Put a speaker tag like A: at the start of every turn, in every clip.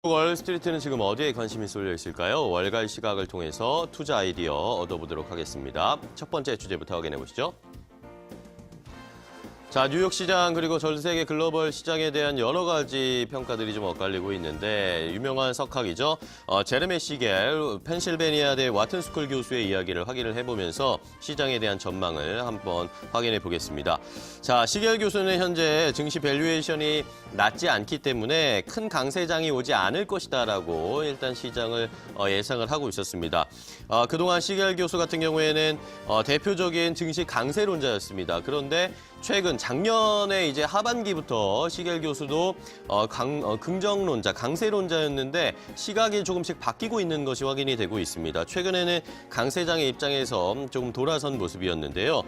A: 월스트리트는 지금 어디에 관심이 쏠려 있을까요? 월갈 시각을 통해서 투자 아이디어 얻어보도록 하겠습니다. 첫 번째 주제부터 확인해 보시죠. 자, 뉴욕 시장 그리고 전 세계 글로벌 시장에 대한 여러 가지 평가들이 좀 엇갈리고 있는데 유명한 석학이죠. 제레미 시겔 펜실베니아대 와튼스쿨 교수의 이야기를 확인을 해보면서 시장에 대한 전망을 한번 확인해 보겠습니다. 자, 시겔 교수는 현재 증시 밸류에이션이 낮지 않기 때문에 큰 강세장이 오지 않을 것이다라고 일단 시장을 예상을 하고 있었습니다. 그동안 시겔 교수 같은 경우에는 대표적인 증시 강세론자였습니다. 그런데 최근 작년에 이제 하반기부터 시겔 교수도 긍정론자, 강세론자였는데 시각이 조금씩 바뀌고 있는 것이 확인이 되고 있습니다. 최근에는 강세장의 입장에서 조금 돌아선 모습이었는데요.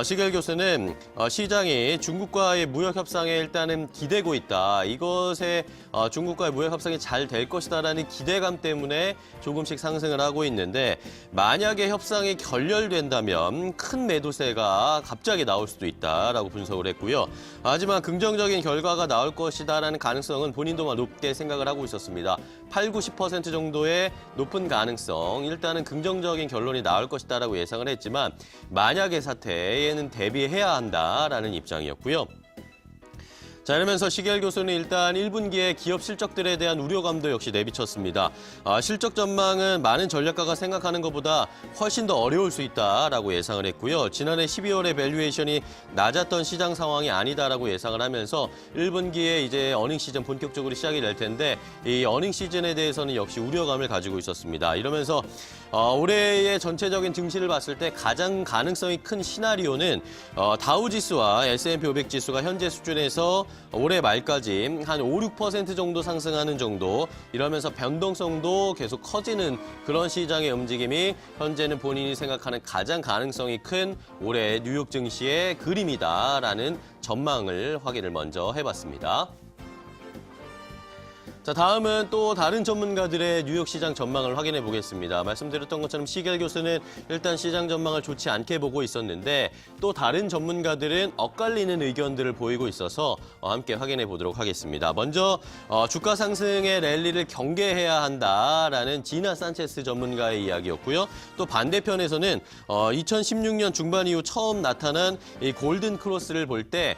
A: 시겔 교수는 시장이 중국과의 무역 협상에 일단은 기대고 있다. 이것에 중국과의 무역 협상이 잘 될 것이다라는 기대감 때문에 조금씩 상승을 하고 있는데 만약에 협상이 결렬된다면 큰 매도세가 갑자기 나올 수도 있다라고 분석을 했고요. 하지만 긍정적인 결과가 나올 것이다라는 가능성은 본인도 높게 생각을 하고 있었습니다. 8, 90% 정도의 높은 가능성, 일단은 긍정적인 결론이 나올 것이다라고 예상을 했지만 만약의 사태에는 대비해야 한다라는 입장이었고요. 자, 이러면서 시겔 교수는 일단 1분기에 기업 실적들에 대한 우려감도 역시 내비쳤습니다. 실적 전망은 많은 전략가가 생각하는 것보다 훨씬 더 어려울 수 있다라고 예상을 했고요. 지난해 12월에 밸류에이션이 낮았던 시장 상황이 아니다라고 예상을 하면서 1분기에 이제 어닝 시즌 본격적으로 시작이 될 텐데 이 어닝 시즌에 대해서는 역시 우려감을 가지고 있었습니다. 이러면서 올해의 전체적인 증시를 봤을 때 가장 가능성이 큰 시나리오는 다우지수와 S&P 500 지수가 현재 수준에서 올해 말까지 한 5, 6% 정도 상승하는 정도, 이러면서 변동성도 계속 커지는 그런 시장의 움직임이 현재는 본인이 생각하는 가장 가능성이 큰 올해 뉴욕 증시의 그림이다라는 전망을 확인을 먼저 해봤습니다. 자, 다음은 또 다른 전문가들의 뉴욕 시장 전망을 확인해 보겠습니다. 말씀드렸던 것처럼 시겔 교수는 일단 시장 전망을 좋지 않게 보고 있었는데 또 다른 전문가들은 엇갈리는 의견들을 보이고 있어서 함께 확인해 보도록 하겠습니다. 먼저 주가 상승의 랠리를 경계해야 한다라는 지나 산체스 전문가의 이야기였고요. 또 반대편에서는 2016년 중반 이후 처음 나타난 이 골든 크로스를 볼 때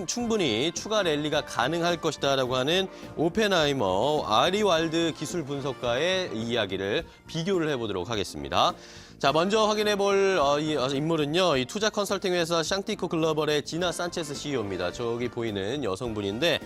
A: 충분히 추가 랠리가 가능할 것이다라고 하는 오펜하이머 아리왈드 기술 분석가의 이야기를 비교를 해보도록 하겠습니다. 자, 먼저 확인해 볼 인물은요, 이 투자 컨설팅 회사 샹티코 글로벌의 지나 산체스 CEO입니다. 저기 보이는 여성분인데,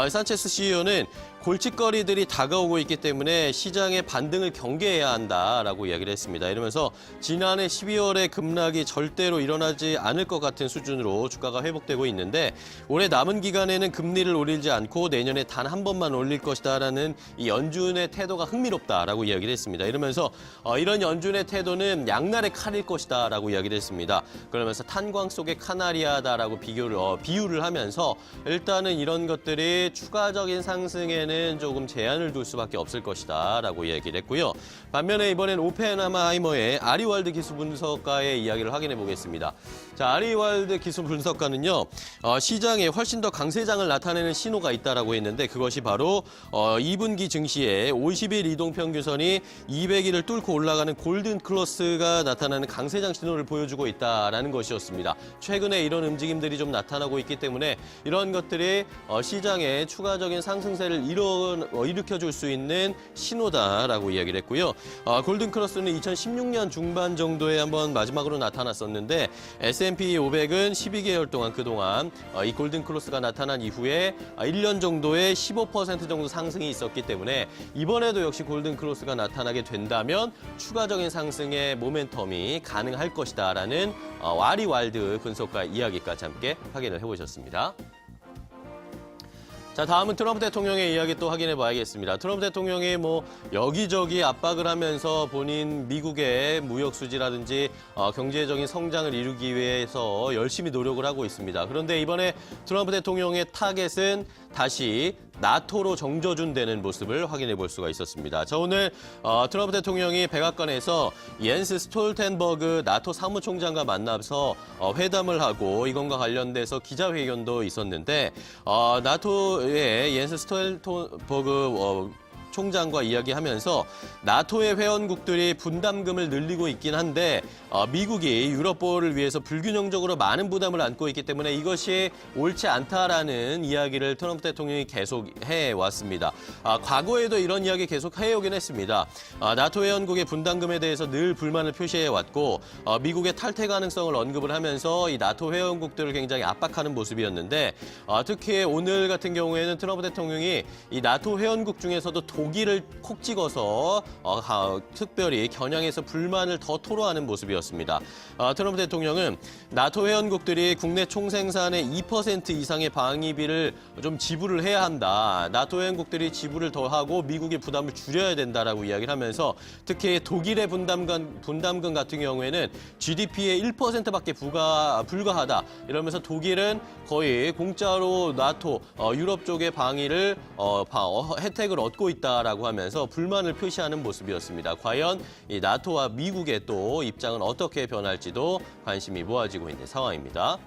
A: 산체스 CEO는 골칫거리들이 다가오고 있기 때문에 시장의 반등을 경계해야 한다라고 이야기를 했습니다. 이러면서 지난해 12월에 급락이 절대로 일어나지 않을 것 같은 수준으로 주가가 회복되고 있는데 올해 남은 기간에는 금리를 올리지 않고 내년에 단 한 번만 올릴 것이다라는 이 연준의 태도가 흥미롭다라고 이야기를 했습니다. 이러면서 이런 연준의 태도는 양날의 칼일 것이다라고 이야기를 했습니다. 그러면서 탄광 속의 카나리아다라고 비유를 하면서 일단은 이런 것들이 추가적인 상승에는 조금 제한을 둘 수밖에 없을 것이다라고 이야기를 했고요. 반면에 이번엔 오펜하이머의 아리왈드 기술 분석가의 이야기를 확인해 보겠습니다. 자, 아리왈드 기술 분석가는요, 시장에 훨씬 더 강세장을 나타내는 신호가 있다라고 했는데 그것이 바로 2분기 증시에 50일 이동평균선이 200일을 뚫고 올라가는 골든 크로스가 나타나는 강세장 신호를 보여주고 있다라는 것이었습니다. 최근에 이런 움직임들이 좀 나타나고 있기 때문에 이런 것들이 시장에 추가적인 상승세를 일으켜줄 수 있는 신호다라고 이야기를 했고요. 골든 크로스는 2016년 중반 정도에 한번 마지막으로 나타났었는데 S&P 500은 12개월 동안 그동안 이 골든 크로스가 나타난 이후에 1년 정도의 15% 정도 상승이 있었기 때문에 이번에도 역시 골든 크로스가 나타나게 된다면 추가적인 상승의 모멘텀이 가능할 것이다라는 아리왈드 분석가 이야기까지 함께 확인을 해보셨습니다. 자, 다음은 트럼프 대통령의 이야기 또 확인해 봐야겠습니다. 트럼프 대통령이 여기저기 압박을 하면서 본인 미국의 무역 수지라든지 경제적인 성장을 이루기 위해서 열심히 노력을 하고 있습니다. 그런데 이번에 트럼프 대통령의 타겟은 다시 나토로 정조준되는 모습을 확인해 볼 수가 있었습니다. 자, 오늘 트럼프 대통령이 백악관에서 옌스 스톨텐버그 나토 사무총장과 만나서 회담을 하고 이건과 관련돼서 기자회견도 있었는데 나토의 옌스 스톨텐버그 총장과 이야기하면서 나토의 회원국들이 분담금을 늘리고 있긴 한데 미국이 유럽보호를 위해서 불균형적으로 많은 부담을 안고 있기 때문에 이것이 옳지 않다라는 이야기를 트럼프 대통령이 계속 해왔습니다. 과거에도 이런 이야기 계속 해오긴 했습니다. 나토 회원국의 분담금에 대해서 늘 불만을 표시해왔고 미국의 탈퇴 가능성을 언급을 하면서 이 나토 회원국들을 굉장히 압박하는 모습이었는데 특히 오늘 같은 경우에는 트럼프 대통령이 이 나토 회원국 중에서도 독일을 콕 찍어서 특별히 겨냥해서 불만을 더 토로하는 모습이었습니다. 트럼프 대통령은 나토 회원국들이 국내 총생산의 2% 이상의 방위비를 좀 지불을 해야 한다. 나토 회원국들이 지불을 더 하고 미국의 부담을 줄여야 된다라고 이야기를 하면서 특히 독일의 분담금 같은 경우에는 GDP의 1%밖에 불과하다. 이러면서 독일은 거의 공짜로 나토 유럽 쪽의 방위를 혜택을 얻고 있다라고 하면서 불만을 표시하는 모습이었습니다. 과연 이 나토와 미국의 또 입장은 어떻게 변할지도 관심이 모아지고 있는 상황입니다.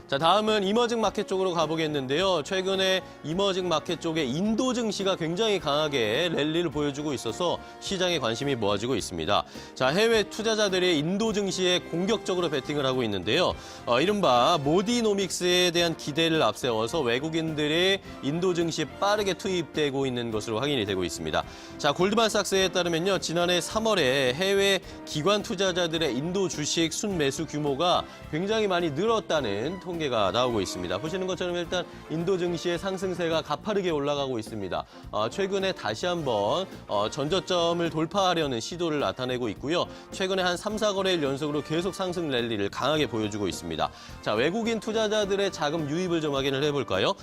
A: 자, 다음은 이머징 마켓 쪽으로 가보겠는데요. 최근에 이머징 마켓 쪽에 인도 증시가 굉장히 강하게 랠리를 보여주고 있어서 시장에 관심이 모아지고 있습니다. 자, 해외 투자자들이 인도 증시에 공격적으로 베팅을 하고 있는데요. 이른바 모디노믹스에 대한 기대를 앞세워서 외국인들이 인도 증시에 빠르게 투입되고 있는 것으로 확인이 되고 있습니다. 자, 골드만삭스에 따르면요. 지난해 3월에 해외 기관 투자자들의 인도 주식 순매수 규모가 굉장히 많이 늘었다는 통계가 나오고 있습니다. 보시는 것처럼 일단 인도 증시의 상승세가 가파르게 올라가고 있습니다. 최근에 다시 한번 전저점을 돌파하려는 시도를 나타내고 있고요. 최근에 한 3, 4거래일 연속으로 계속 상승 랠리를 강하게 보여주고 있습니다. 자, 외국인 투자자들의 자금 유입을 좀 확인을 해볼까요?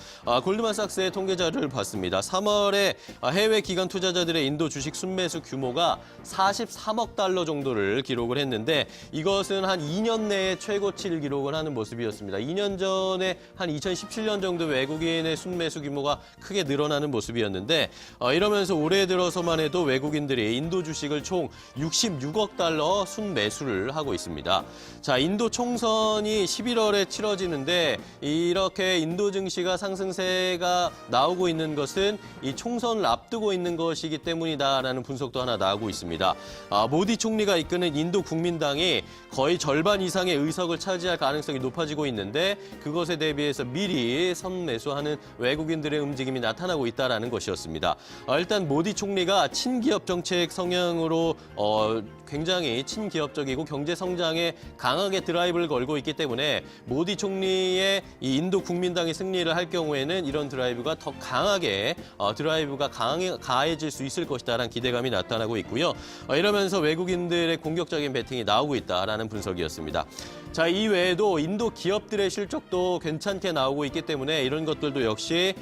A: 골드만삭스의 통계 자료를 봤습니다. 3월에 해외 기관 투자자들의 인도 주식 순매수 규모가 43억 달러 정도를 기록을 했는데 이것은 한 2년 내에 최고치를 기록을 하는 모습이었습니다. 2년 전에 한 2017년 정도 외국인의 순매수 규모가 크게 늘어나는 모습이었는데 이러면서 올해 들어서만 해도 외국인들이 인도 주식을 총 66억 달러 순매수를 하고 있습니다. 자, 인도 총선이 11월에 치러지는데 이렇게 인도 증시가 상승세가 나오고 있는 것은 이 총선을 앞두고 있는 것이기 때문이다라는 분석도 하나 나오고 있습니다. 모디 총리가 이끄는 인도 국민당이 거의 절반 이상의 의석을 차지할 가능성이 높아지고 있는데 그것에 대비해서 미리 선매수하는 외국인들의 움직임이 나타나고 있다는 것이었습니다. 일단 모디 총리가 친기업 정책 성향으로 굉장히 친기업적이고 경제 성장에 강하게 드라이브를 걸고 있기 때문에 모디 총리의 이 인도 국민당이 승리를 할 경우에는 이런 드라이브가 더 강하게 드라이브가 가해질 수 있을 것이다라는 기대감이 나타나고 있고요. 이러면서 외국인들의 공격적인 배팅이 나오고 있다라는 분석이었습니다. 자, 이외에도 인도 기업들의 실적도 괜찮게 나오고 있기 때문에 이런 것들도 역시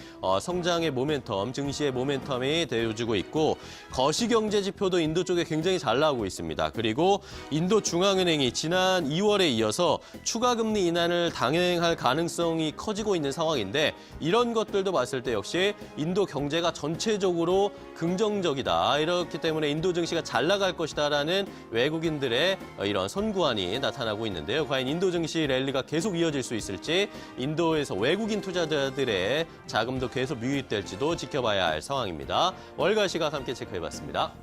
A: 성장의 모멘텀, 증시의 모멘텀이 되어주고 있고 거시경제 지표도 인도 쪽에 굉장히 잘 나오고 있습니다. 그리고 인도 중앙은행이 지난 2월에 이어서 추가 금리 인하를 단행할 가능성이 커지고 있는 상황인데 이런 것들도 봤을 때 역시 인도 경제가 전체적으로 긍정적이다. 이렇기 때문에 인도 증시가 잘 나갈 것이다라는 외국인들의 이런 선구안이 나타나고 있는데요. 과연 인도 증시 랠리가 계속 이어질 수 있을지 인도에서 외국인 투자자들의 자금도 계속 유입될지도 지켜봐야 할 상황입니다. 월가 시각 함께 체크해봤습니다.